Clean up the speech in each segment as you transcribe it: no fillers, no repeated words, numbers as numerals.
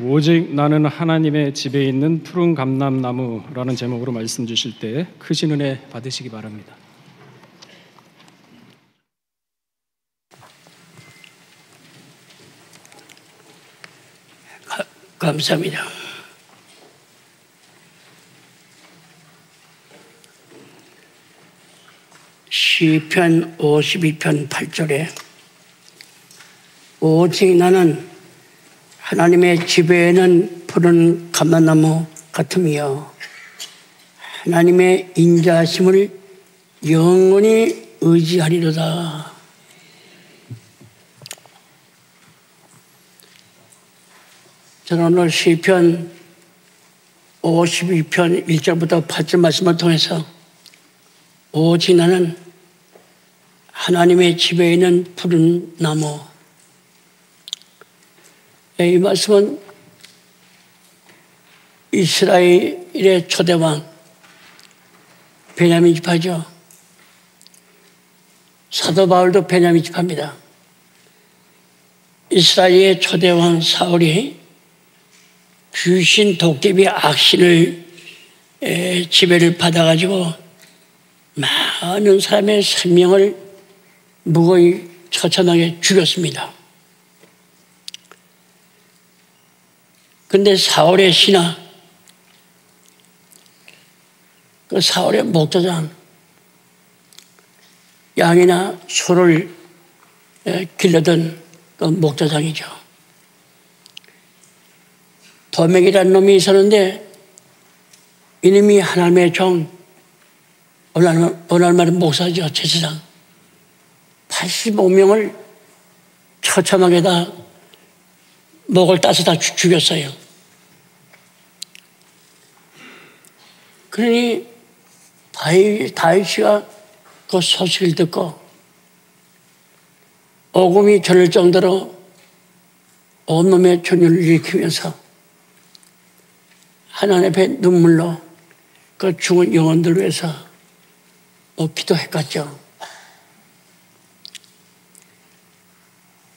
오직 나는 하나님의 집에 있는 푸른 감람나무라는 제목으로 말씀 주실 때 크신 은혜 받으시기 바랍니다. 감사합니다. 시편 52편 8절에 오직 나는 하나님의 집에는 푸른 감람나무 같으며 하나님의 인자하심을 영원히 의지하리로다. 저는 오늘 시편 52편 1절부터 8절 말씀을 통해서 오직 나는 하나님의 집에 있는 푸른 나무, 이 말씀은 이스라엘의 초대왕 베냐민 지파죠. 사도 바울도 베냐민 지파입니다. 이스라엘의 초대왕 사울이 귀신 도깨비 악신을 지배를 받아가지고 많은 사람의 생명을 무고히 처참하게 죽였습니다. 그런데 사울의 신하, 그 사울의 목자장, 양이나 소를 길러던 그 목자장이죠. 도맥이라는 놈이 있었는데 이놈이 하나님의 종, 오늘 말은 목사죠. 제사장 85명을 처참하게 다 목을 따서 다 죽였어요. 그러니 다윗이가 그 소식을 듣고 오금이 저릴 정도로 온몸의 전율을 일으키면서 하나님 앞에 눈물로 그 죽은 영혼들 위해서 기도했겠죠.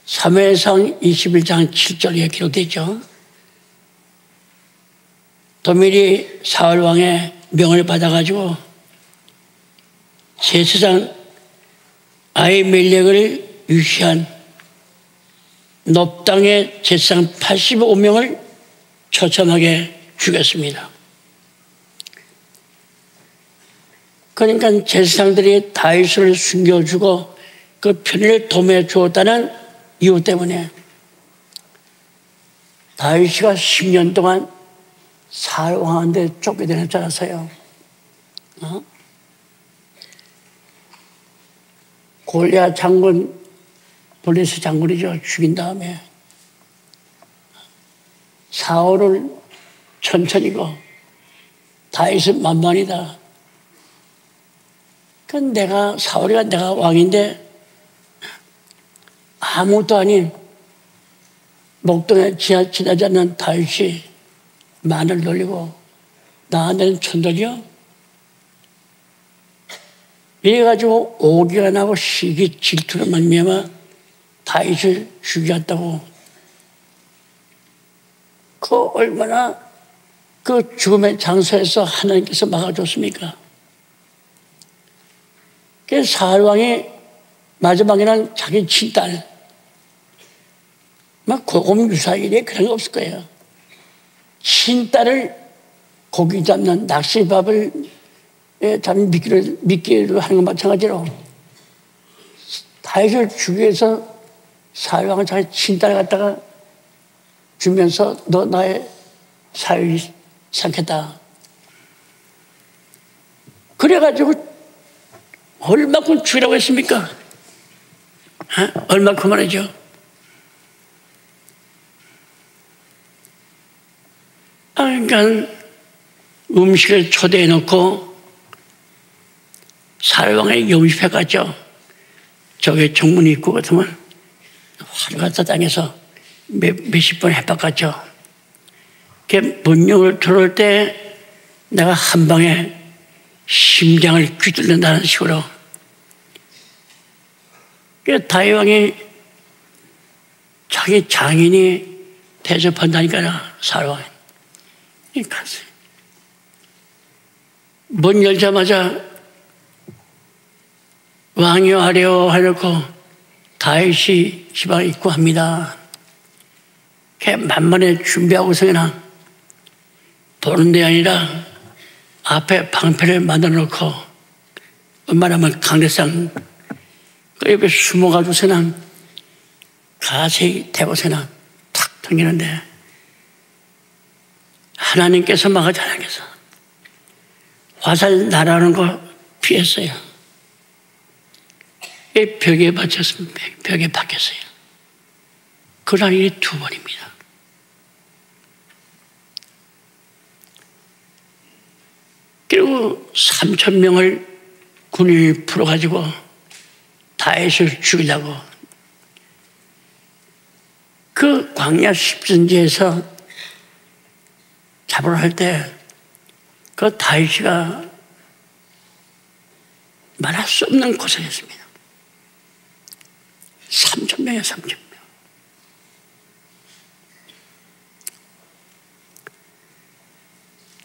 사무엘상 21장 7절에 기록되어 있죠. 도밀이 사울 왕의 명을 받아가지고 제사장 아히멜렉을 유시한 놉당의 제사장 85명을 처참하게 죽였습니다. 그러니까 제사장들이 다윗을 숨겨주고 그 편의를 도모해 주었다는 이유 때문에 다윗이가 10년 동안 사울 왕한테 쫓겨다닐 줄 알았어요. 골리앗 장군, 블레셋 장군이죠. 죽인 다음에 사울을 천천히고 다윗은 만만이다. 그건 사울이가 내가 왕인데 아무것도 아닌 목동에 지나지 않는 다윗이 말을 돌리고 나한테는 천돌이요? 이래가지고 오기가 나고 시기 질투를 말미암아 다윗을 죽였다고. 그 얼마나 그 죽음의 장소에서 하나님께서 막아줬습니까? 그래서 사울 왕이 마지막에는 자기 친딸, 막 고금 유사일에 그런 거 없을 거예요. 친딸을 고기 잡는 낚시밥을 잡는 미끼로 하는 것 마찬가지로 다윗을 주기 위해서 사울 왕은 자기 친딸을 갖다가 주면서 너 나의 사위 삼겠다. 그래가지고 얼마큼 죽이라고 했습니까? 얼마큼 말이죠. 그러니까 음식을 초대해 놓고 사울왕의 영집회 갔죠. 저기 정문 입구 같으면 화려하다 땅에서 몇십 번 해박갔죠. 문명을 들어올 때 내가 한 방에 심장을 휘둘른다는 식으로. 다윗 왕이 자기 장인이 대접한다니까 사람이 갔어요. 문 열자마자 왕이여 하려 해놓고 다윗이 시방 입구합니다. 만만해 준비하고서 그냥 보는 데 아니라 앞에 방패를 만들어 놓고 웬만하면 강대상 그 옆에 숨어가지고서 그냥 가세히 대고서 그냥 탁 당기는데 하나님께서 막아지 않겠어. 화살 날아오는 거 피했어요. 벽에 받쳤습니다. 벽에 박혔어요. 그런 일이 2번입니다. 그리고 3,000명을 군인을 풀어가지고 다윗을 죽이려고 그 광야 십전지에서 잡으러 할 때 그 다윗이가 말할 수 없는 고생했습니다. 3,000명이에요, 3,000명.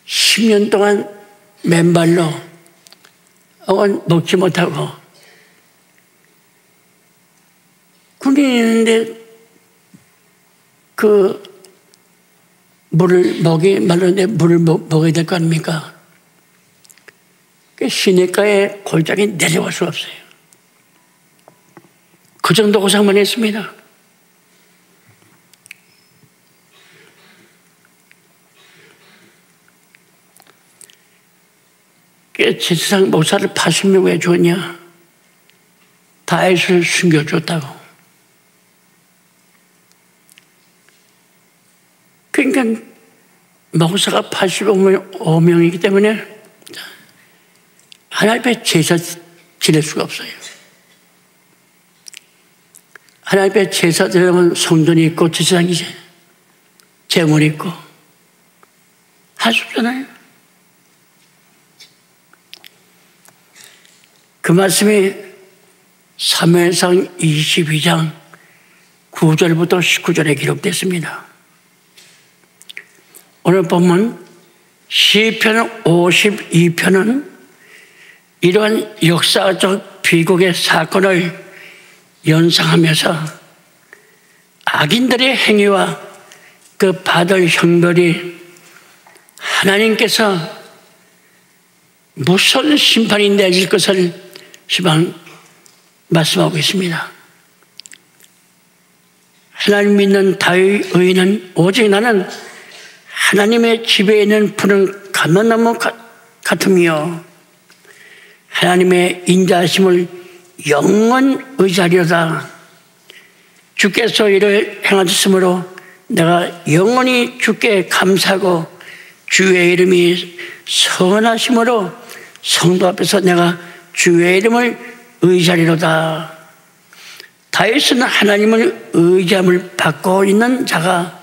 (10년) 동안 맨발로 먹지 못하고 군인이 있는데 그 물을 먹이 말르는데 물을 먹어야 될 거 아닙니까? 시냇가에 골짜기 내려갈 수 없어요. 그 정도 고생만 했습니다. 제사장 목사를 80명 왜 줬냐? 다윗을 숨겨줬다고. 그러니까 목사가 85명이기 때문에 하나님 앞에 제사 지낼 수가 없어요. 하나님 앞에 제사 드리려면 성전이 있고 제사장이 제물이 있고 할 수 없잖아요. 그 말씀이 사무엘상 22장 9절부터 19절에 기록됐습니다. 오늘 본문 시편 52편은 이러한 역사적 비극의 사건을 연상하면서 악인들의 행위와 그 받을 형벌이 하나님께서 무서운 심판이 내릴 것을 시방 말씀하고 있습니다. 하나님 믿는 다윗 의인은 오직 나는 하나님의 집에 있는 푸른 감람나무 같으며 하나님의 인자하심을 영원 의지하리로다. 주께서 이를 행하셨으므로 내가 영원히 주께 감사하고 주의 이름이 선하심으로 성도 앞에서 내가 주의 이름을 의지하리로다. 다윗은 하나님을 의지함을 받고 있는 자가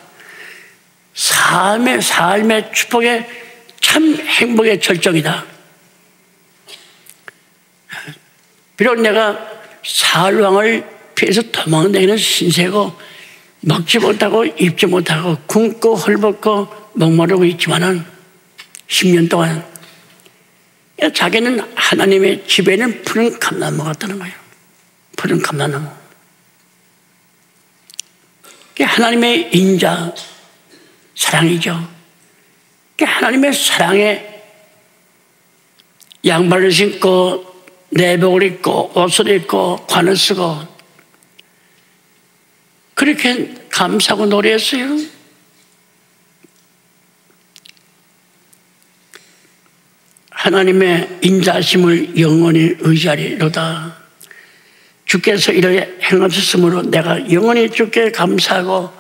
삶의 축복의 참 행복의 절정이다. 비록 내가 사울 왕을 피해서 도망다니는 신세고 먹지 못하고 입지 못하고 굶고 헐벗고 목마르고 있지만은 10년 동안 자기는 하나님의 집에는 푸른 감람나무 같다는 거예요. 푸른 감람나무. 하나님의 인자 사랑이죠. 하나님의 사랑에 양발을 신고 내복을 입고 옷을 입고 관을 쓰고 그렇게 감사하고 노래했어요. 하나님의 인자하심을 영원히 의지하리로다. 주께서 이를 행하셨으므로 내가 영원히 주께 감사하고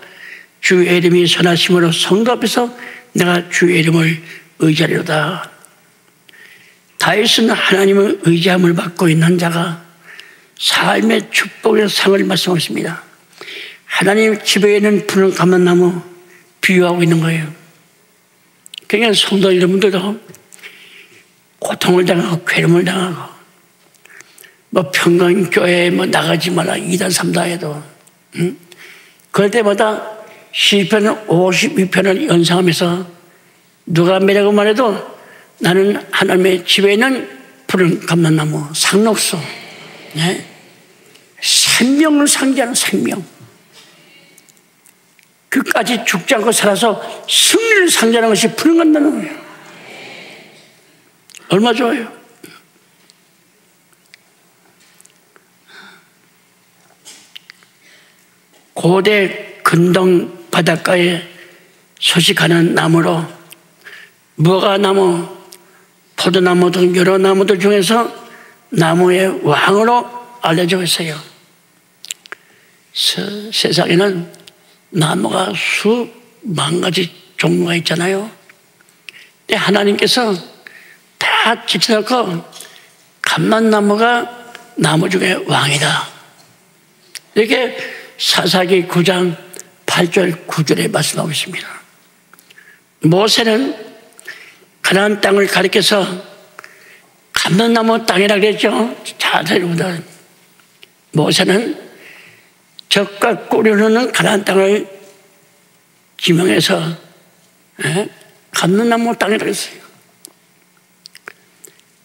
주의 이름이 선하심으로 성도 앞에서 내가 주의 이름을 의지하리로다. 다윗은 하나님의 의지함을 받고 있는 자가 삶의 축복의 상을 말씀하십니다. 하나님 집에 있는 푸른 감람나무 비유하고 있는 거예요. 그러니까 성도 여러분들도 고통을 당하고 괴로움을 당하고 평강교회에 나가지 마라 2단 3단 해도 그럴 때마다 시편 52편을 연상하면서 누가 뭐라고 말해도 나는 하나님의 집에 있는 푸른 감람나무 상록수, 네? 생명을 상징하는 생명, 그까지 죽지 않고 살아서 승리를 상징하는 것이 푸른 감람나무예요. 얼마 좋아요. 고대 근동 바닷가에 서식하는 나무로 무화과나무, 포도나무 등 여러 나무들 중에서 나무의 왕으로 알려져 있어요. 세상에는 나무가 수만 가지 종류가 있잖아요. 근데 하나님께서 다 지켜놓고 감람나무가 나무 중에 왕이다. 이렇게 사사기 9장 8절 9절에 말씀하고 있습니다. 모세는 가나안 땅을 가리켜서 감람나무 땅이라 그랬죠. 자세히보다 모세는 적과 꿀이 흐르는 가나안 땅을 지명해서 감람나무 땅이라 그랬어요.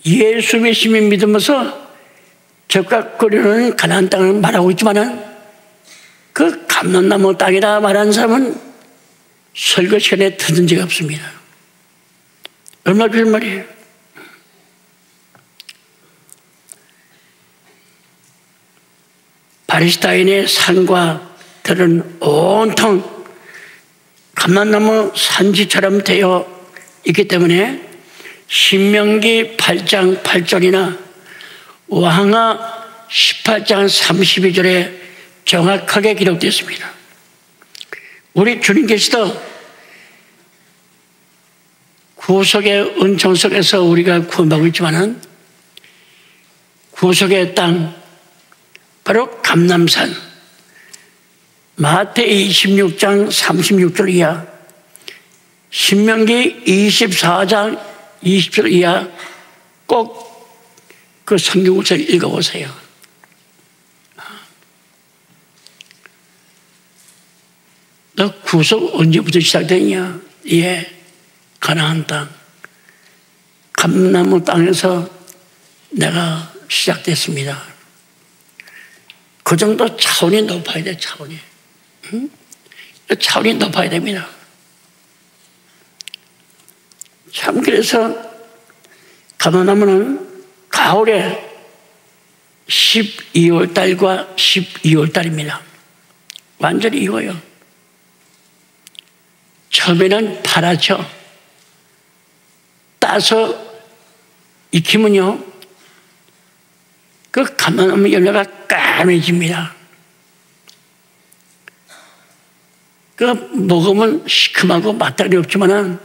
예수 믿음을 믿으면서 적과 꿀이 흐르는 가나안 땅을 말하고 있지만은 그 감람나무 땅이라 말하는 사람은 설교 시간에 듣은 적이 없습니다. 얼마나 좋은 말이에요. 바리스타인의 산과 들은 온통 감람나무 산지처럼 되어 있기 때문에 신명기 8장 8절이나 왕하 18장 32절에 정확하게 기록되어 있습니다. 우리 주님께서도 구속의 은총 속에서 우리가 구원받고 있지만은 구속의 땅, 바로 감람산, 마태복음 26장 36절 이하, 신명기 24장 20절 이하 꼭 그 성경을 읽어보세요. 너 구속 언제부터 시작되냐? 예, 가나안 땅, 감람나무 땅에서 내가 시작됐습니다. 그 정도 차원이 높아야 돼, 차원이. 응? 차원이 높아야 됩니다. 참, 그래서 감람나무는 가을에 12월 달과 12월 달입니다. 완전히 익어요. 처음에는 파랗죠. 따서 익히면요, 그 감람나무 열매가 까매집니다. 그 먹으면 시큼하고 맛달이 없지만은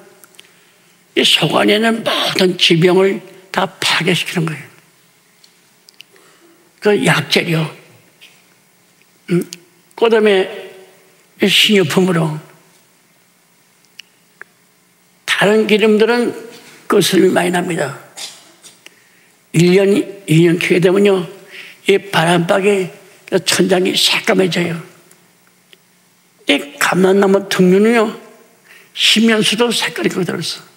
이 속 안에는 모든 질병을 다 파괴시키는 거예요. 그 약재료, 그다음에 식료품으로. 다른 기름들은 거슬림이 많이 납니다. 1년, 2년 키게 되면요, 이 바람박에 천장이 새까매져요. 이 감람나무 등류는요, 심연수도 색깔이 거기 들었어.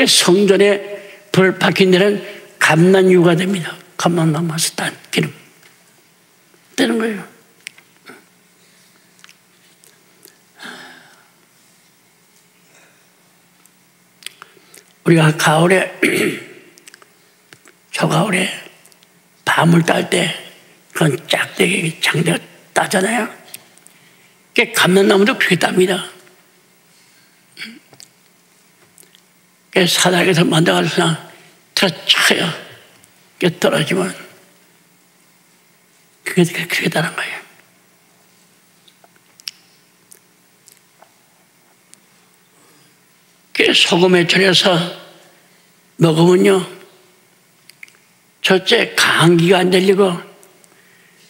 성전에 불 박힌 데는 감람유가 됩니다. 감람나무에서 딴 기름 되는 거예요. 우리가 가을에 저가을에 밤을 딸 때 그건 짝대기 장대가 따잖아요. 그게 감람나무도 그렇게 땁니다. 사닥에서 만나가서 들어쳐요. 그게 떨어지면 그게 다른 거예요. 그게 소금에 절여서 먹으면요, 첫째 감기가 안 들리고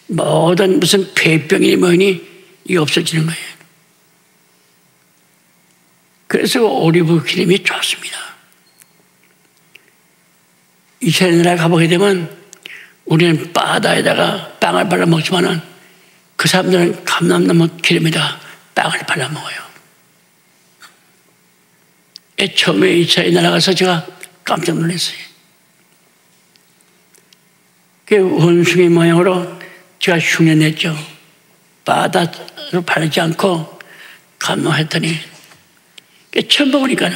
모든 무슨 폐병이 뭐니 이게 없어지는 거예요. 그래서 오리브 기름이 좋습니다. 이스라엘에 가보게 되면 우리는 바다에다가 빵을 발라 먹지만은 그 사람들은 감람나무 기름에다 빵을 발라 먹어요. 처음에 이스라엘 날아가서 제가 깜짝 놀랐어요. 그 원숭이 모양으로 제가 흉내냈죠. 바다로 바르지 않고 감동했더니 처음 먹으니까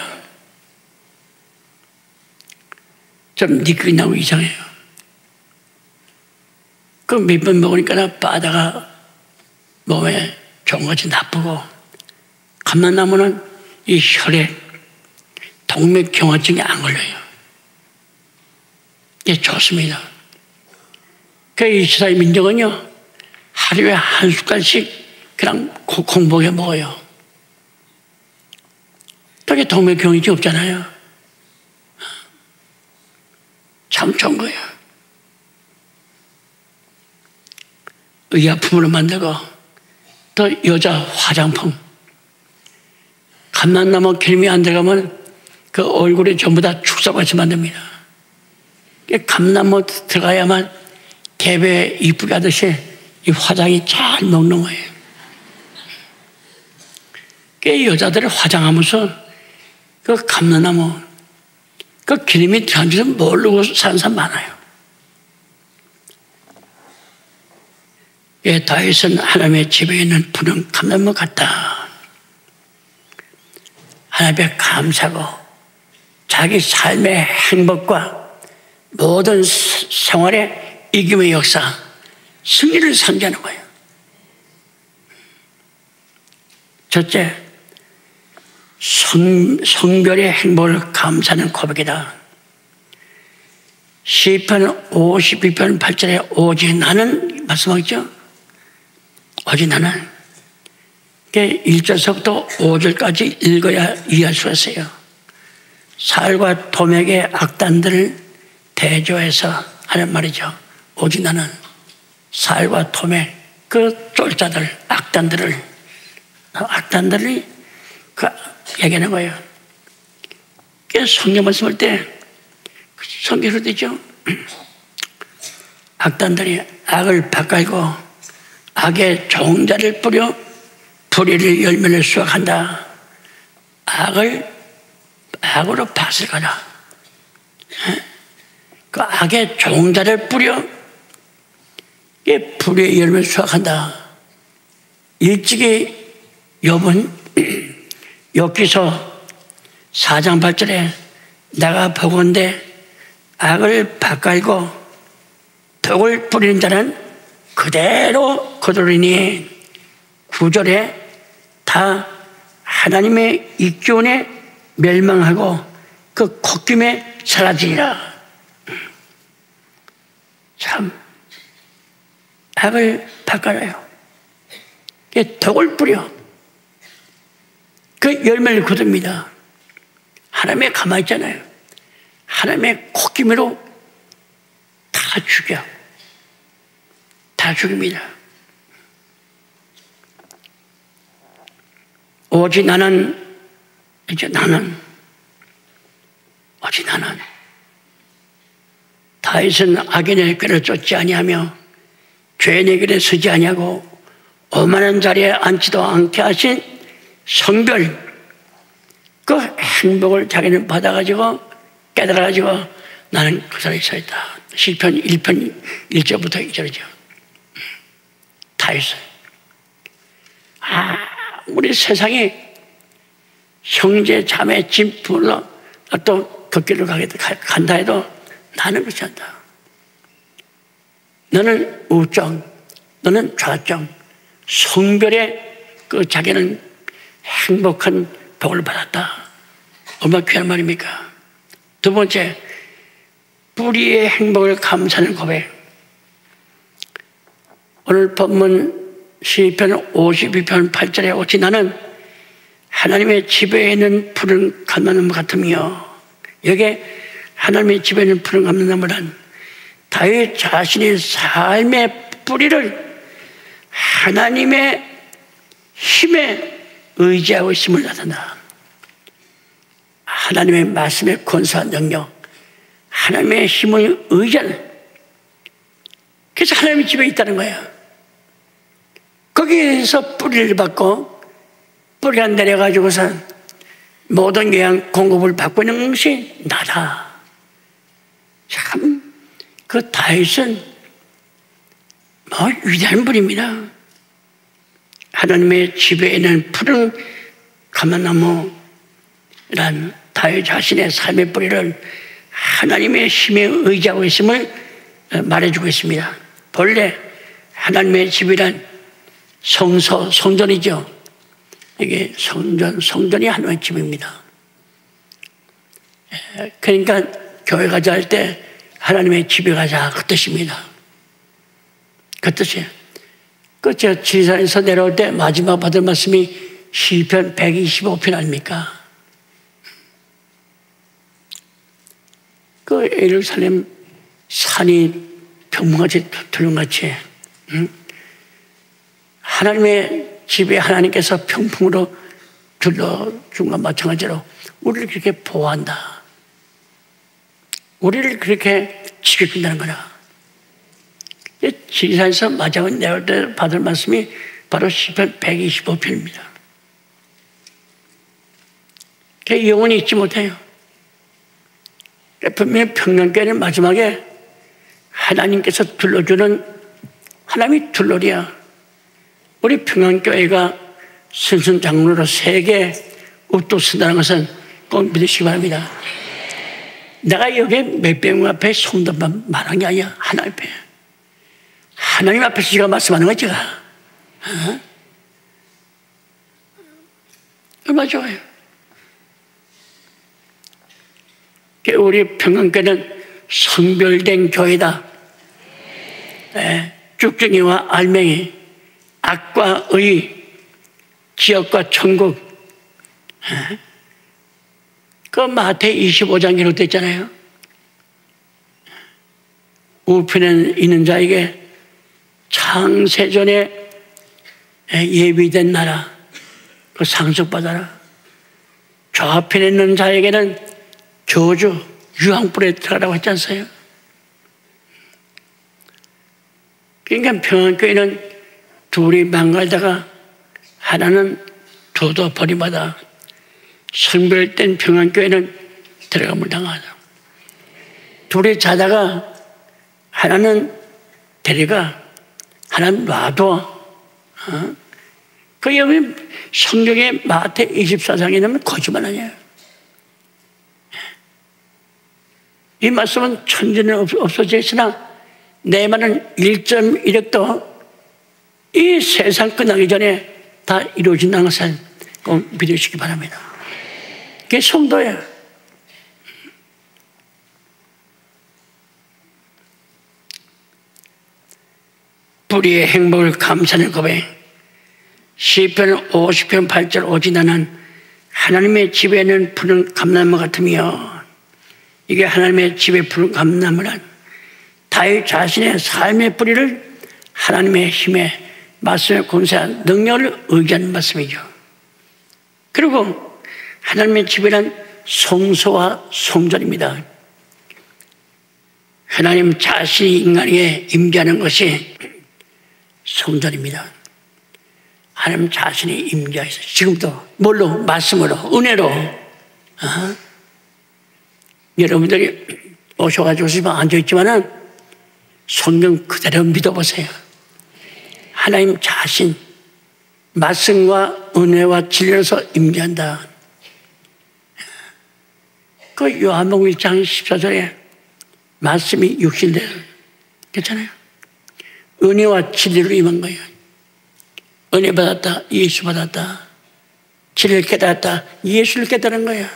좀 니끌이 나고 이상해요. 그 몇 번 먹으니까 바다가 몸에 좋은 것이 나쁘고, 감람나무는 이 혈액, 동맥경화증이 안 걸려요. 이게 좋습니다. 그 이스라엘 민족은요, 하루에 한 숟갈씩 그냥 공복에 먹어요. 그게 동맥경화증이 없잖아요. 참 좋은 거예요. 의약품으로 만들고, 또 여자 화장품. 감람나무 기름이 안 들어가면 그 얼굴에 전부 다 축사같이 만듭니다. 감나무 들어가야만 개배 이쁘게 하듯이 이 화장이 잘 먹는 거예요. 그 여자들이 화장하면서 그 감나무 그 기름이 들어간 줄은 모르고 사는 사람 많아요. 예, 다윗은 하나님의 집에 있는 푸른 감나무 같다. 하나님께 감사하고 자기 삶의 행복과 모든 생활의 이김의 역사, 승리를 상기하는 거예요. 첫째, 성별의 행복을 감사하는 고백이다. 시편 52편 8절에 오직 나는 말씀하겠죠? 오직 나는. 1절서부터 5절까지 읽어야 이해할 수가 있어요. 살과 도맥의 악단들을 대조해서 하는 말이죠. 오직 나는 살과 도맥, 그 쫄자들, 악단들이 그 얘기하는 거예요. 성경 말씀할 때 성경으로 되죠. 악단들이 악을 바깔고 악의 종자를 뿌려 불의를 열매를 수확한다. 악으로 밭을 가라. 그 악의 종자를 뿌려 불의의 열매를 수확한다. 일찍이 욥은 욥기서 4장 8절에 내가 보건대 악을 밭갈고 독을 뿌리는 자는 그대로 거두리니 9절에 다 하나님의 익존에 멸망하고 그 콧김에 사라지리라. 참 악을 밭갈아요. 독을 뿌려 그 열매를 거둡니다. 하나님의 가만히 있잖아요. 하나님의 콧김으로 다 죽여. 다 죽입니다. 오직 나는 다윗은 악인의 꾀를 쫓지 아니하며 죄인의 길에 서지 아니하고 오만한 자리에 앉지도 않게 하신 성별, 그 행복을 자기는 받아가지고 깨달아가지고 나는 그 자리에 서 있다. 시편 1편 1절부터 2절이죠. 다윗은 우리 세상에 형제 자매 짐 불러 또 그 길로 간다 해도 나는 그렇지 않다. 너는 우정, 너는 좌정, 성별의 그 자기는 행복한 복을 받았다. 얼마나 귀한 말입니까? 두 번째, 뿌리의 행복을 감사하는 고백. 오늘 본문 시편 52편 8절에 오직 나는 하나님의 집에 있는 푸른 감람나무 같으며, 여기에 하나님의 집에 있는 푸른 감람나무란 다윗 자신의 삶의 뿌리를 하나님의 힘에 의지하고 있음을 나타나. 하나님의 말씀의 권세와 능력, 하나님의 힘을 의지하는. 그래서 하나님의 집에 있다는 거예요. 거기에서 뿌리를 받고 뿌리가 내려가지고서 모든 영양 공급을 받고 있는 것이 나다. 참 그 다윗은 위대한 분입니다. 하나님의 집에 있는 푸른 감람나무란 다윗 자신의 삶의 뿌리를 하나님의 힘에 의지하고 있음을 말해주고 있습니다. 본래 하나님의 집이란 성전이죠. 이게 성전이 하나님의 집입니다. 그러니까 교회 가자 할 때 하나님의 집에 가자 그 뜻입니다. 그 뜻이에요. 제가 지리산에서 내려올 때 마지막 받은 말씀이 시편 125편 아닙니까? 그 예루살렘 산이 평풍같이 둘름같이 하나님의 집에 하나님께서 평풍으로 둘러준 것 마찬가지로 우리를 그렇게 보호한다. 우리를 그렇게 지켜준다는 거라. 지리산에서 마지막 내올 때 받을 말씀이 바로 시편 125편입니다. 영원히 잊지 못해요. 분명히 평양교회는 마지막에 하나님께서 둘러주는 하나님이 둘러리야. 우리 평양교회가 선선장로로 세계 옷도 쓴다는 것은 꼭 믿으시기 바랍니다. 내가 여기 몇백 명 앞에 성도만 말한 게 아니야. 하나님 앞에. 하나님 앞에서 제가 말씀하는 거야, 제가. 얼마나 좋아요. 우리 평강교회는 성별된 교회다. 쭉정이와 알맹이, 악과 의, 지역과 천국. 그 마태 25장 기록됐잖아요. 우편에 있는 자에게 창세전에 예비된 나라, 그 상속받아라. 좌편에 있는 자에게는 저주, 유황불에 들어가라고 했지 않습니까? 그러니까 평안교회는 둘이 망가다가 하나는 두도 버림받아. 성별된 평안교회는 들어가면 당하다. 둘이 자다가 하나는 데려가, 하나는 놔둬. 그 여기 성경의 마태 24장에 나면 거짓말 아니에요. 이 말씀은 천지는 없어져 있으나 내 말은 1.1억도 이 세상 끝나기 전에 다 이루어진다는 것을 꼭 믿으시기 바랍니다. 그게 성도예요. 뿌리의 행복을 감사하는 고백. 시편 50편 8절 오직 나는 하나님의 집에는 푸른 감나무 같으며, 이게 하나님의 집에 푸른 감나무란 다윗 자신의 삶의 뿌리를 하나님의 힘에 말씀의 권세한 능력을 의지하는 말씀이죠. 그리고 하나님의 집이란 성소와 성전입니다. 하나님 자신이 인간에게 임재하는 것이 성전입니다. 하나님 자신이 임재해서 지금도 뭘로? 말씀으로, 은혜로. 여러분들이 오셔가지고 집에 앉아있지만은 성경 그대로 믿어보세요. 하나님 자신 말씀과 은혜와 진리로서 임재한다. 그 요한복음 1장 14절에 말씀이 육신되어, 괜찮아요? 은혜와 진리로 임한 거예요. 은혜 받았다, 예수 받았다. 진리를 깨달았다, 예수를 깨달은 거예요.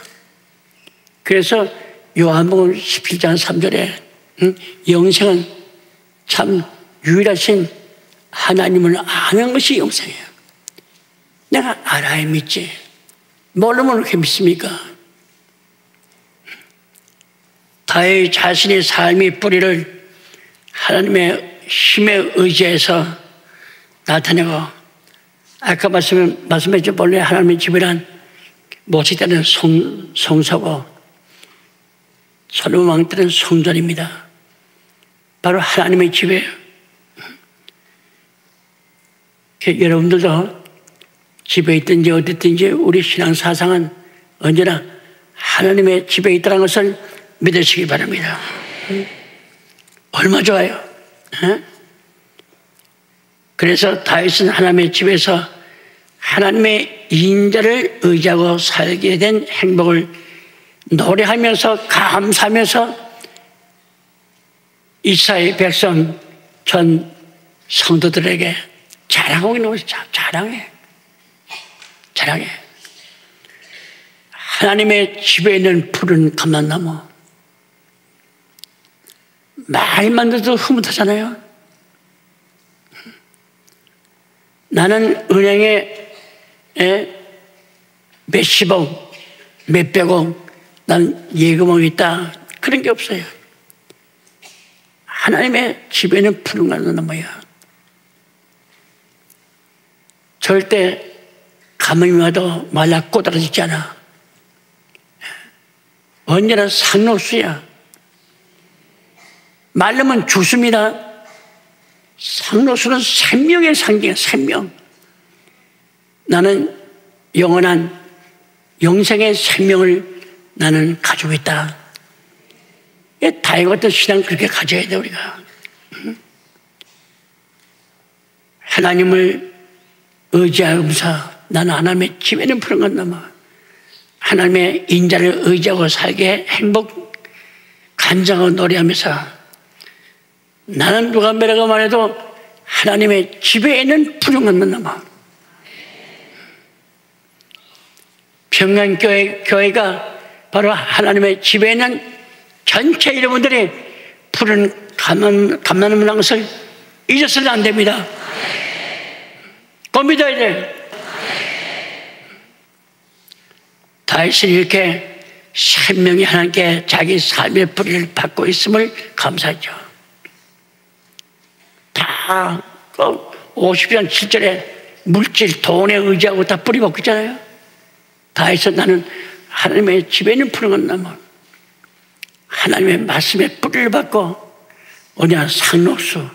그래서 요한복음 17장 3절에 영생은 참 유일하신 하나님을 아는 것이 영생이에요. 내가 알아야 믿지. 모르면 그렇게 믿습니까? 다윗 자신의 삶의 뿌리를 하나님의 힘에 의지해서 나타내고, 아까 말씀했죠. 본래 하나님의 집이란 모시되는 성소고 솔로몬 왕 때는 성전입니다. 바로 하나님의 집에 여러분들도 집에 있든지 어디 있든지 우리 신앙 사상은 언제나 하나님의 집에 있다는 것을 믿으시기 바랍니다. 얼마 좋아요. 그래서 다윗은 하나님의 집에서 하나님의 인자를 의지하고 살게 된 행복을 노래하면서 감사하면서 이스라엘 백성 전 성도들에게 자랑하고 있는 것이 자랑해. 하나님의 집에 있는 푸른 감람나무. 말만 들어도 흐뭇하잖아요. 나는 은행에 몇십억, 몇백억, 난 예금이 있다. 그런 게 없어요. 하나님의 집에는 푸른 감람나무야. 절대 가뭄이 와도 말라 꼬드라지지 않아. 언제나 상록수야. 말르면 죽습니다. 상록수는 생명의 상징이야. 생명. 나는 영원한 영생의 생명을 나는 가지고 있다. 다윗 같은 신앙 그렇게 가져야 돼 우리가. 하나님을 의지하면서 나는 하나님의 집에는 푸른 감람나무, 하나님의 인자를 의지하고 살게 행복 간증하고 노래하면서 나는 누가 뭐라고 말해도 하나님의 집에 있는 푸른 감람나무. 평양교회가 바로 하나님의 집에 있는 전체 여러분들이 푸른 감람나무라는 것을 잊어서는 안 됩니다. 꼭 믿어야 돼. 다윗은 이렇게 생명이 하나님께 자기 삶의 뿌리를 받고 있음을 감사하죠. 다 50년 7절에 물질, 돈에 의지하고 다 뿌리 받고 있잖아요. 다윗은 나는 하나님의 집에 있는 푸른 감람나무, 하나님의 말씀에 뿌리를 받고 언제나 상록수,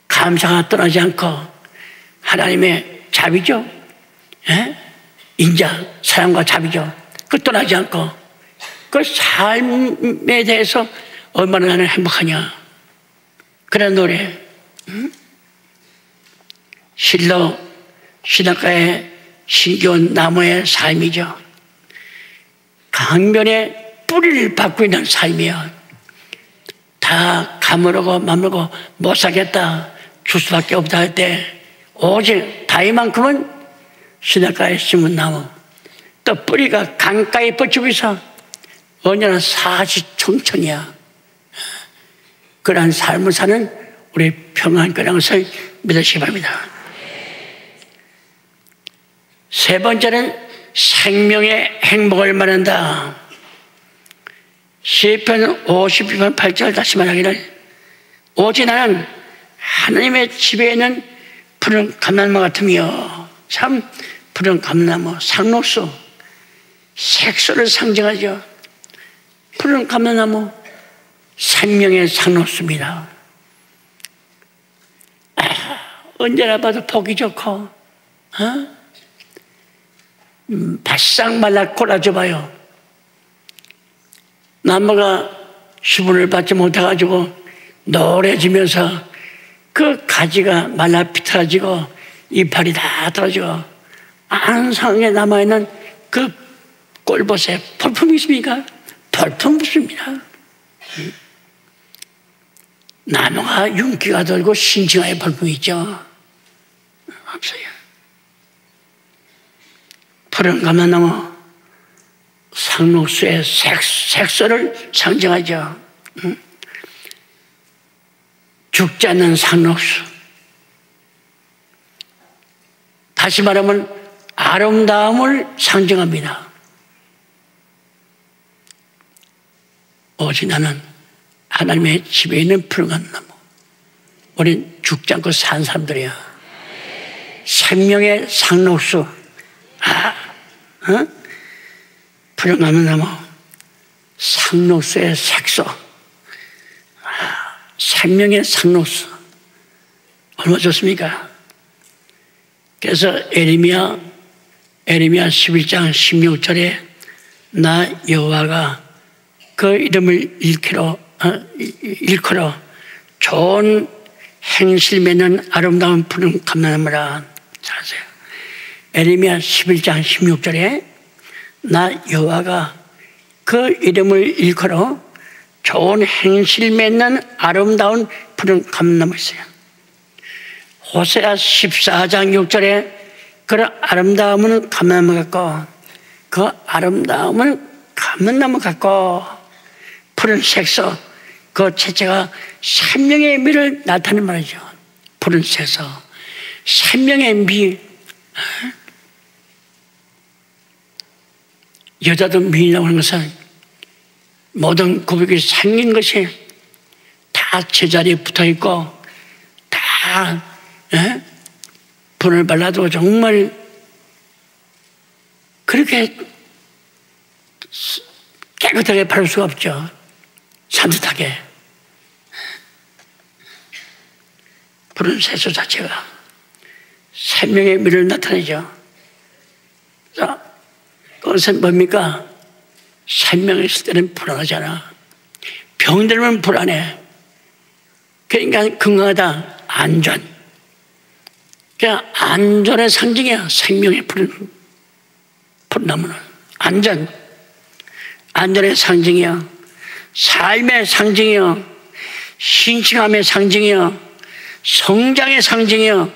감사가 떠나지 않고 하나님의 자비죠. 인자, 사랑과 자비죠. 그 떠나지 않고 그 삶에 대해서 얼마나 나는 행복하냐. 그런 노래. 실로 신학가의 신기한 나무의 삶이죠. 강변에 뿌리를 받고 있는 삶이야. 다 가물고 마물고 못 살겠다, 줄 수밖에 없다 할 때 오직 다윗만큼은 신학가에 심은 나무, 또 뿌리가 강가에 뻗치고 있어 언제나 사시청천이야. 그러한 삶을 사는 우리 평안교회라는 것을 믿으시기 바랍니다. 세 번째는 생명의 행복을 말한다. 시편 52편 8절 다시 말하기를 오직 나는 하나님의 집에 있는 푸른 감람나무 같으며. 참 푸른 감람나무, 상록수, 색소를 상징하죠. 푸른 감람나무, 생명의 상록수입니다. 언제나 봐도 보기 좋고 바싹 말라 골라져 봐요. 나무가 수분을 받지 못해가지고 노래지면서 그 가지가 말라 비틀어지고 이파리 다 떨어지고 안상에 남아있는 그 꼴봇에 볼품이 있습니까? 볼품 없습니다. 나무가 윤기가 돌고 신칭하에 볼품이 있죠. 없어요. 푸른 감람나무, 상록수의 색소를 상징하죠. 죽지 않는 상록수. 다시 말하면 아름다움을 상징합니다. 오직 나는 하나님의 집에 있는 푸른 감람나무. 우린 죽지 않고 산 사람들이야. 생명의 상록수. 푸른 감람나무, 상록수의 색소, 생명의 상록수. 얼마나 좋습니까? 그래서 에레미야 11장 16절에 나 여호와가 그 이름을 일컬어 좋은 행실 맺는 아름다운 푸른 감람나무라. 잘하세요. 에레미야 11장 16절에 나 여호와가 그 이름을 일컬어 좋은 행실 맺는 아름다운 푸른 감람나무 있어요. 호세아 14장 6절에 그 아름다움은 감람나무 같고 그 아름다움은 감람나무 같고 푸른 색소 그 자체가 생명의 미를 나타내는 말이죠. 푸른 색소 생명의 미. 여자도 미인이라고 하는 것은 모든 고백이 생긴 것이 다 제자리에 붙어있고 다 분을 발라도 정말 그렇게 깨끗하게 바를 수가 없죠. 산뜻하게. 푸른 색소 자체가 생명의 미를 나타내죠. 그것은 뭡니까? 생명이 있을 때는 불안하잖아. 병들면 불안해. 그러니까 건강하다. 안전. 그러니까 안전의 상징이야. 생명의 푸른 나무는. 안전. 안전의 상징이야. 삶의 상징이야. 싱싱함의 상징이야. 성장의 상징이야.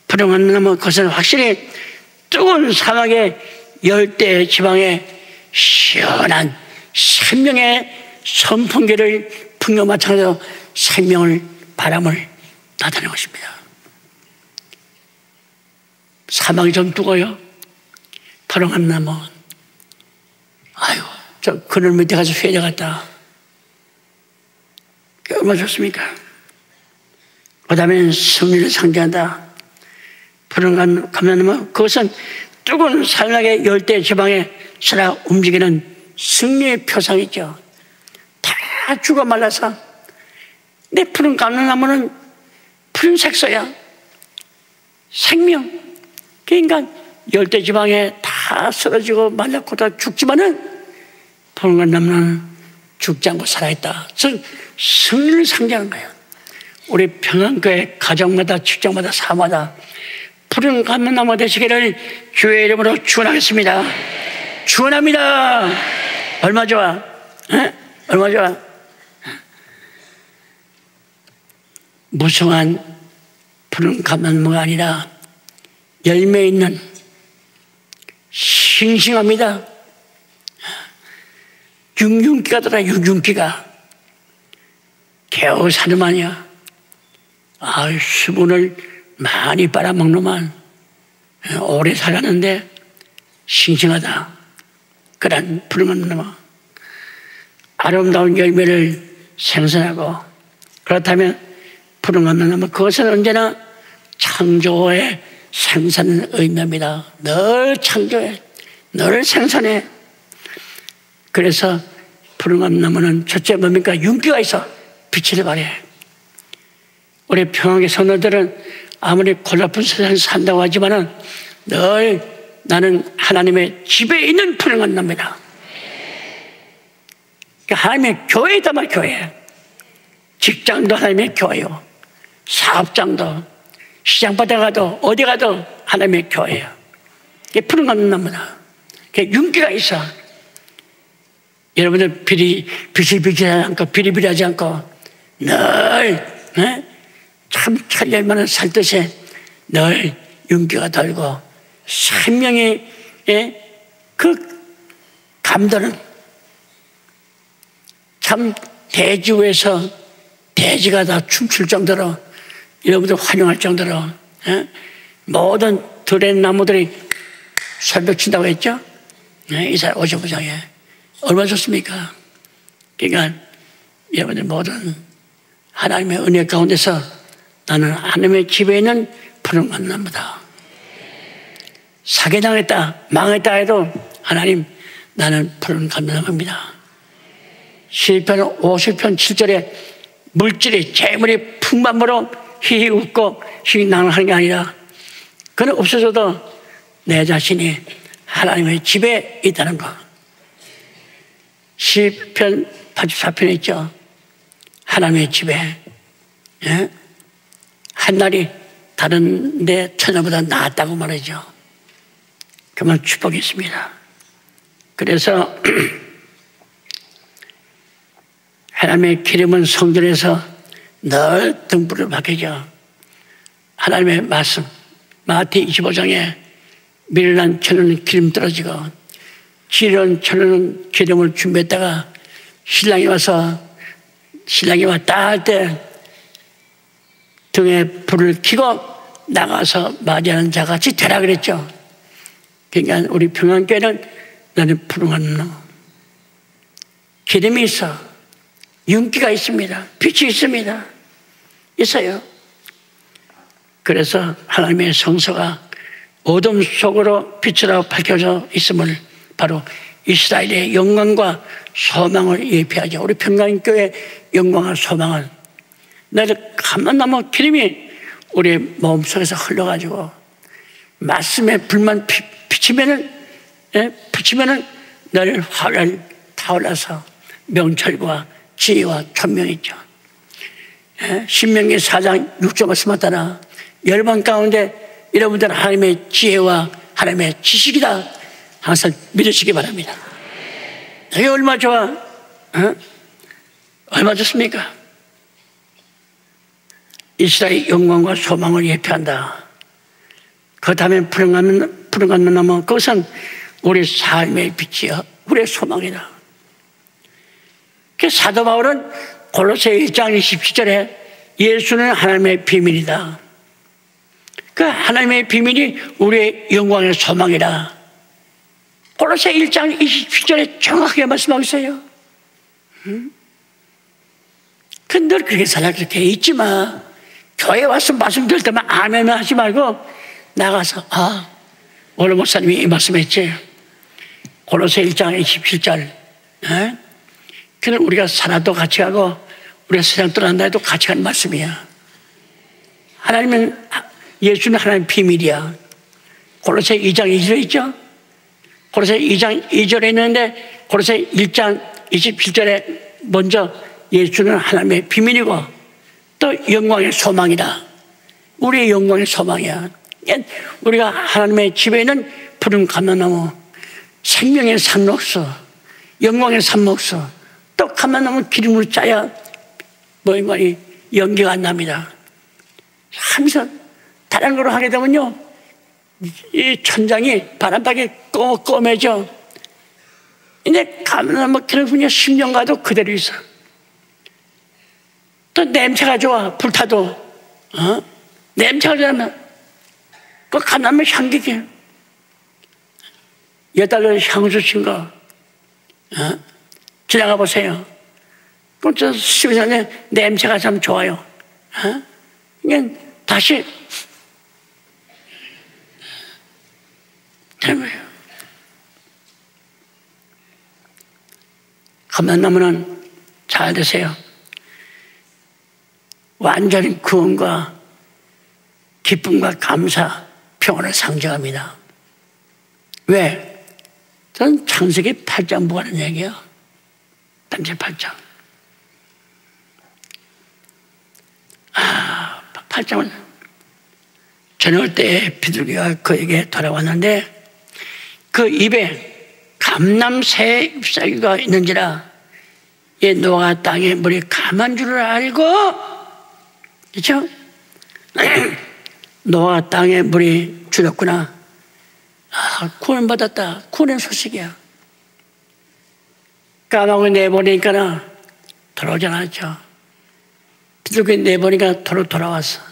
푸른 나무 그것은 확실히 뜨거운 사막의 열대 지방에 시원한 생명의 선풍기를 풍겨 마찬가지로 생명을 바람을 나타내는 것입니다. 사막이 좀 뜨거워요. 푸른 나무. 아유, 저 그늘 밑에 가서 회자 갔다. 그게 얼마나 좋습니까? 그 다음에 승리를 상징한다. 푸른 감람나무 그것은 뜨거운 사막의 열대 지방에 살아 움직이는 승리의 표상이죠. 다 죽어 말라서 내 푸른 감람나무는 푸른 색소야. 생명. 그러니까 열대 지방에 다 쓰러지고 말랐고 다 죽지만은 푸른 감람나무는 죽지 않고 살아있다. 즉 승리를 상징하는 거예요. 우리 평안교회 가정마다 직장마다 사마다 푸른 감람나무 되시기를 주의 이름으로 축원하겠습니다. 축원합니다. 얼마 좋아? 얼마 좋아? 무성한 푸른 감람나무가 아니라 열매 있는 싱싱합니다. 윤기가 돌아. 윤기가 겨우 사는 아니야. 수분을 많이 빨아먹노만 오래 살았는데 싱싱하다. 그런 푸른 감람나무 아름다운 열매를 생산하고 그렇다면 푸른 감람나무 그것은 언제나 창조의 생산을 의미합니다. 늘 창조해, 늘 생산해. 그래서 푸른 감람나무는 첫째 뭡니까? 윤기가 있어. 빛을 발해. 우리 평안의 성도들은 아무리 골라픈 세상에 산다고 하지만은 늘 나는 하나님의 집에 있는 푸른 감람나무다. 그러니까 하나님의 교회이다 말 교회. 직장도 하나님의 교회요. 사업장도 시장바다 가도 어디 가도 하나님의 교회예요. 이게 푸른 감람나무다. 그게 윤기가 있어. 여러분들 비실비실하지 않고 비리비리하지 않고 늘 참 찰열만한 살듯이 늘 윤기가 돌고 생명의 그 감도는 참 대지 위에서 대지가 다 춤출 정도로 여러분들 환영할 정도로 모든 들의 나무들이 설벽친다고 했죠? 이스라엘 55장에 얼마나 좋습니까? 그러니까 여러분들 모든 하나님의 은혜 가운데서 나는 하나님의 집에 있는 푸른 감람나무다. 사기당했다 망했다 해도 하나님 나는 푸른 감람나무입니다. 시편 50편 7절에 물질이 재물이 풍만으로 히히 웃고 희낭하는 게 아니라 그는 없어져도 내 자신이 하나님의 집에 있다는 것. 시편 84편에 있죠. 하나님의 집에. 예? 한날이 다른 데 처녀보다 낫다고 말이죠. 그만 축복이 있습니다. 그래서 하나님의 기름은 성전에서 늘 등불을 밝히죠. 하나님의 말씀, 마태 25장에 미련한 처녀는 기름 떨어지고 지혜로운 처녀는 기름을 준비했다가 신랑이 왔다 할 때 등에 불을 켜고 나가서 맞이하는 자같이 되라 그랬죠. 그러니까 우리 평안교회는 나는 푸른 나무, 기름이 있어, 윤기가 있습니다. 빛이 있습니다. 있어요. 그래서 하나님의 성소가 어둠 속으로 빛으로 밝혀져 있음을 바로 이스라엘의 영광과 소망을 예표하죠. 우리 평강교회의 영광과 소망은 나를 감람나무 기름이 우리 마음속에서 흘러가지고 말씀에 불만 비치면은 너를 활을 타올라서 명철과 지혜와 총명이 있죠. 신명기 4장 6절 말씀을 따라 열방 가운데 여러분들은 하나님의 지혜와 하나님의 지식이다 항상 믿으시기 바랍니다. 이게 얼마 좋아? 얼마 좋습니까? 이스라엘 영광과 소망을 예표한다. 그 다음에 푸른 감람나무, 그것은 우리 삶의 빛이요, 우리의 소망이다. 사도 바울은 골로새 1장 27절에 예수는 하나님의 비밀이다. 그 하나님의 비밀이 우리의 영광의 소망이다. 골로새 1장 27절에 정확하게 말씀하고 있어요. 늘 그렇게 살아, 그렇게 잊지 마. 교회 와서 말씀 들을 때만 아멘 하지 말고 나가서 오늘 목사님이 이 말씀했지. 골로새 1장 27절. 그는 우리가 살아도 같이 가고 우리가 세상 떠난다 해도 같이 가는 말씀이야. 하나님은, 예수는 하나님의 비밀이야. 골로새 2장 2절에 있죠. 골로새 2장 2절에 있는데 골로새 1장 27절에 먼저 예수는 하나님의 비밀이고 또 영광의 소망이다. 우리의 영광의 소망이야. 우리가 하나님의 집에 있는 푸른 감람나무, 생명의 산목수, 영광의 산목수, 또 감람나무 기름을 짜야 뭐이 연기가 안 납니다. 하면서 다른 걸로 하게 되면요, 이 천장이 바람밖에 꺼매져. 근데 감람나무 기름은요 10년 가도 그대로 있어. 또 냄새가 좋아. 불타도 냄새가 좋으면 그 감람나무 향기게 8달 향수 친 거 지나가 보세요. 그럼 저 12년에 냄새가 참 좋아요. 그냥 다시 되는 거예요. 감람나무는 잘 드세요. 완전히 구원과 기쁨과 감사, 평안을 상징합니다. 왜? 저는 창세기 8장 보고 하는 얘기예요. 창세기 8장. 8장은 저녁 때 비둘기가 그에게 돌아왔는데 그 입에 감람새 잎사귀가 있는지라 이 노아가 땅에 물이 감한 줄을 알고, 그렇죠? 노아가 땅에 물이 줄었구나. 구원받았다. 구원의 소식이야. 까마귀 내보니까 돌아오지 않았죠. 비둘기 내보니까 돌아왔어.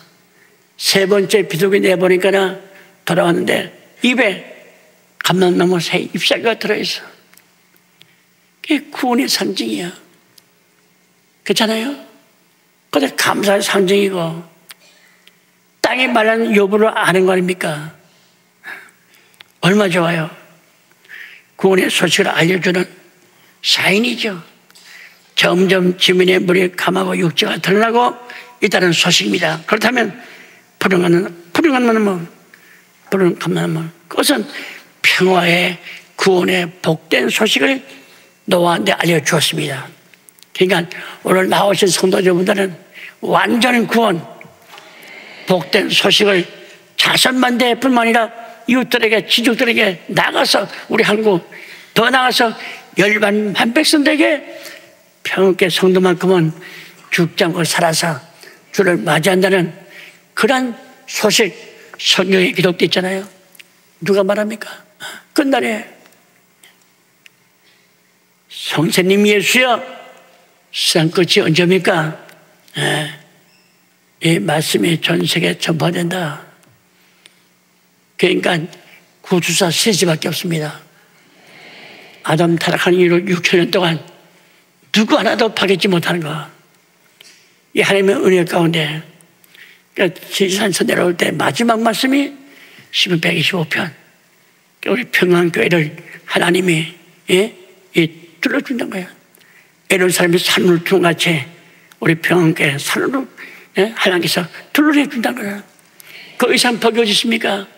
세 번째 비둘기 내보니까 돌아왔는데 입에 감람나무 새 잎사귀가 들어있어. 그게 구원의 상징이야. 그렇잖아요? 그것도 감사의 상징이고 땅이 말하는 여부를 아는 거 아닙니까? 얼마 좋아요. 구원의 소식을 알려주는 사인이죠. 점점 지면의 물이 감하고 육지가 드러나고 있다는 소식입니다. 그렇다면 푸른 감람나무, 푸른 감람나무. 그것은 평화의 구원의 복된 소식을 노아한테 알려주었습니다. 그러니까 오늘 나오신 성도자분들은 완전한 구원, 복된 소식을 자선만대뿐만 아니라 이웃들에게, 지족들에게 나가서, 우리 한국 더 나가서 열반 만백성들에게 평안께 성도만큼은 죽지 않고 살아서 주를 맞이한다는 그런 소식 성경에 기록되어 있잖아요. 누가 말합니까? 끝날에 성세님 예수여, 세상 끝이 언제입니까? 이 말씀이 전 세계에 전파된다. 그러니까 구주사 셋째밖에 없습니다. 아담 타락한 이후로 6천년 동안 누구 하나도 파괴치 못하는 거. 이 하나님의 은혜 가운데, 그러니까 지리산에서 내려올 때 마지막 말씀이 시편 125편. 우리 평안교회를 하나님이 둘러준다는 거예요. 이런 사람이 산을 두같이 우리 평안교회 산으로 하나님께서 둘러내 준다는 거예요. 그 이상 복이 어디 있습니까?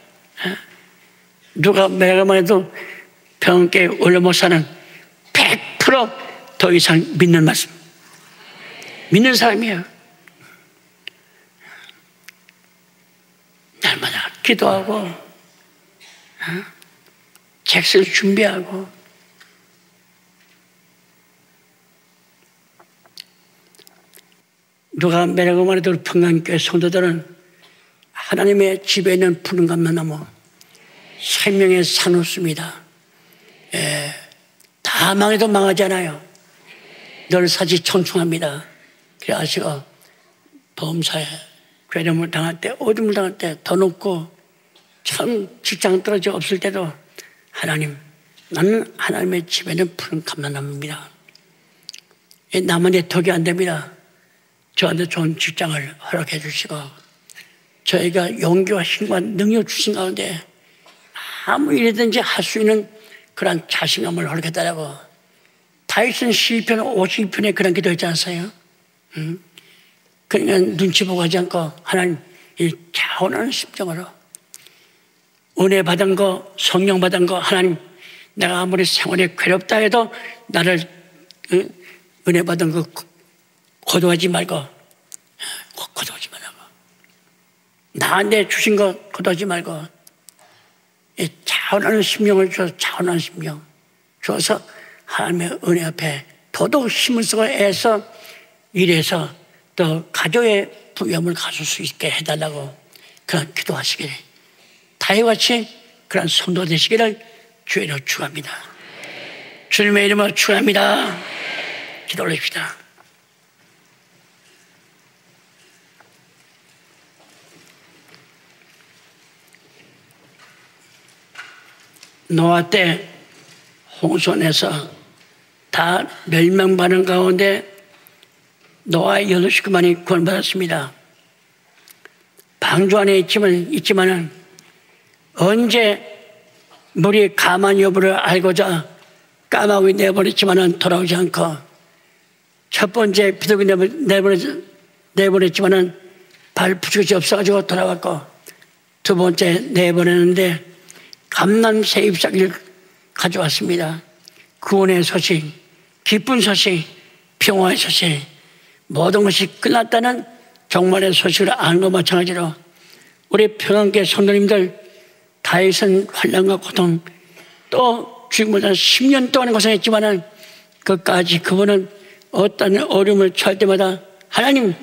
누가 매가만 해도 평안교회 원로목사는 100% 더 이상 믿는 말씀, 믿는 사람이에요. 날마다 기도하고 책을 준비하고 누가 매력만 해도 평안교회 성도들은 하나님의 집에 있는 푸른 감람나무 생명의 산호수입니다. 다 망해도 망하지 않아요. 늘 사지 청충합니다. 그래 아시고 범사에 괴로움을 당할 때, 어둠을 당할 때 더 높고 참 직장 떨어져 없을 때도 하나님, 나는 하나님의 집에는 푸른 감람나무입니다. 남한테 덕이 안 됩니다. 저한테 좋은 직장을 허락해 주시고 저희가 용기와 힘과 능력 주신 가운데 아무 일이든지 할 수 있는 그런 자신감을 허락해달라고. 다윗은 시편 52편에 그런 기도했지 않았어요? 그러니까 눈치 보고 하지 않고 하나님 이 자원하는 심정으로 은혜 받은 거, 성령 받은 거, 하나님 내가 아무리 생활이 괴롭다 해도 나를 은혜 받은 거 거두하지 말고, 거두하지 말라고. 나한테 주신 거 거두하지 말고 자원하는 심령을 줘서, 자원하는 심령 줘서 하나님의 은혜 앞에 더더욱 힘을 쓰고 애써 일해서 또 가족의 부여함을 가질 수 있게 해달라고 그런 기도하시기를, 다윗같이 그런 성도 되시기를 주의로 축원합니다. 주님의 이름으로 축원합니다. 기도 올립시다. 노아 때 홍수에서 다 멸망받은 가운데 노아 8식구만이 구원받았습니다. 방주 안에 있지만은 언제 물이 가만 여부를 알고자 까마귀 내버렸지만은 돌아오지 않고, 첫 번째 비둘기 내버렸지만은 발 부축이 없어가지고 돌아왔고, 두 번째 내버렸는데 감람새 잎사귀를 가져왔습니다. 구원의 소식, 기쁜 소식, 평화의 소식, 모든 것이 끝났다는 정말의 소식을 아는 것 마찬가지로 우리 평안교회 성도님들, 다윗은 환난과 고통, 또 죽음보다 10년 동안 고생했지만은 끝까지 그분은 어떤 어려움을 처할 때마다 하나님,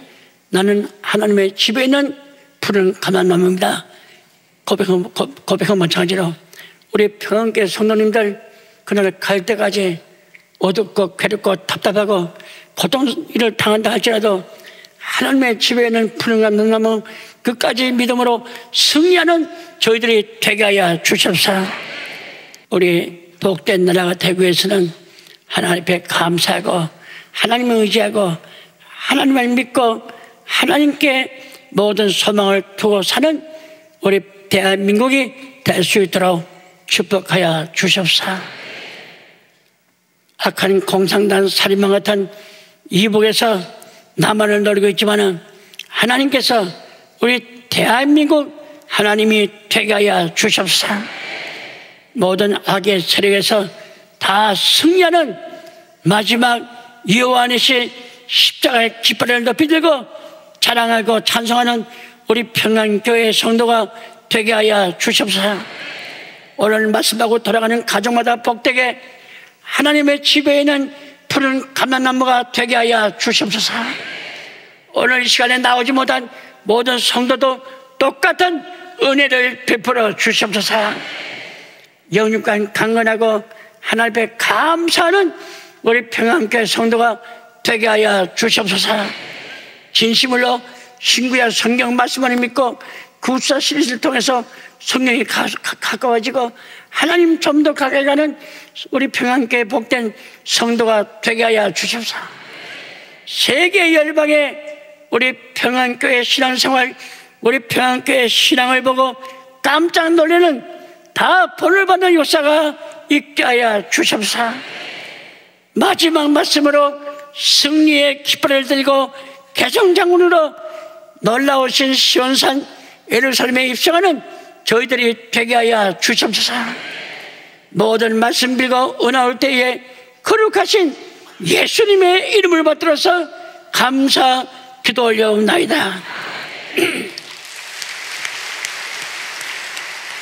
나는 하나님의 집에 있는 푸른 감람나무입니다. 고백한 마찬가지로 우리 평안교회 성도님들, 그날 갈 때까지 어둡고 괴롭고 답답하고 고통 일을 당한다 할지라도 하나님의 집에 있는 푸른 감람나무 끝까지 믿음으로 승리하는 저희들이 되게 하여 주시옵소서. 우리 복된 나라가 되기 위해서는 하나님 앞에 감사하고 하나님을 의지하고 하나님을 믿고 하나님께 모든 소망을 두고 사는 우리 대한민국이 될 수 있도록 축복하여 주시옵소서. 악한 공산당 살인마 같은 이북에서 나만을 노리고 있지만은 하나님께서 우리 대한민국 하나님이 되게 하여 주시옵소서. 모든 악의 세력에서 다 승리하는 마지막 여호와니시 십자가의 깃발을 높이 들고 자랑하고 찬송하는 우리 평안교회 성도가 되게 하여 주시옵소서. 오늘 말씀하고 돌아가는 가정마다 복되게 하나님의 집에 있는 푸른 감람나무가 되게 하여 주시옵소서. 오늘 이 시간에 나오지 못한 모든 성도도 똑같은 은혜를 베풀어 주시옵소서. 영육간 강건하고 하나님 앞에 감사하는 우리 평안교회 성도가 되게 하여 주시옵소서. 진심으로 신구약 성경 말씀을 믿고 구사 시리즈를 통해서 성령이 가까워지고 하나님 좀 더 가까이 가는 우리 평안교회 복된 성도가 되게 하여 주시옵소서. 세계 열방에 우리 평안교회 신앙생활, 우리 평안교회 신앙을 보고 깜짝 놀라는 다 본을 받는 역사가 있게 하여 주시옵소서. 마지막 말씀으로 승리의 깃발을 들고 개성장군으로 놀라우신 시온산 예루살렘에 입성하는 저희들이 되게 하여 주시옵소서. 모든 말씀 빌고 은하올 때에 거룩하신 예수님의 이름을 받들어서 감사 기도 올려옵나이다.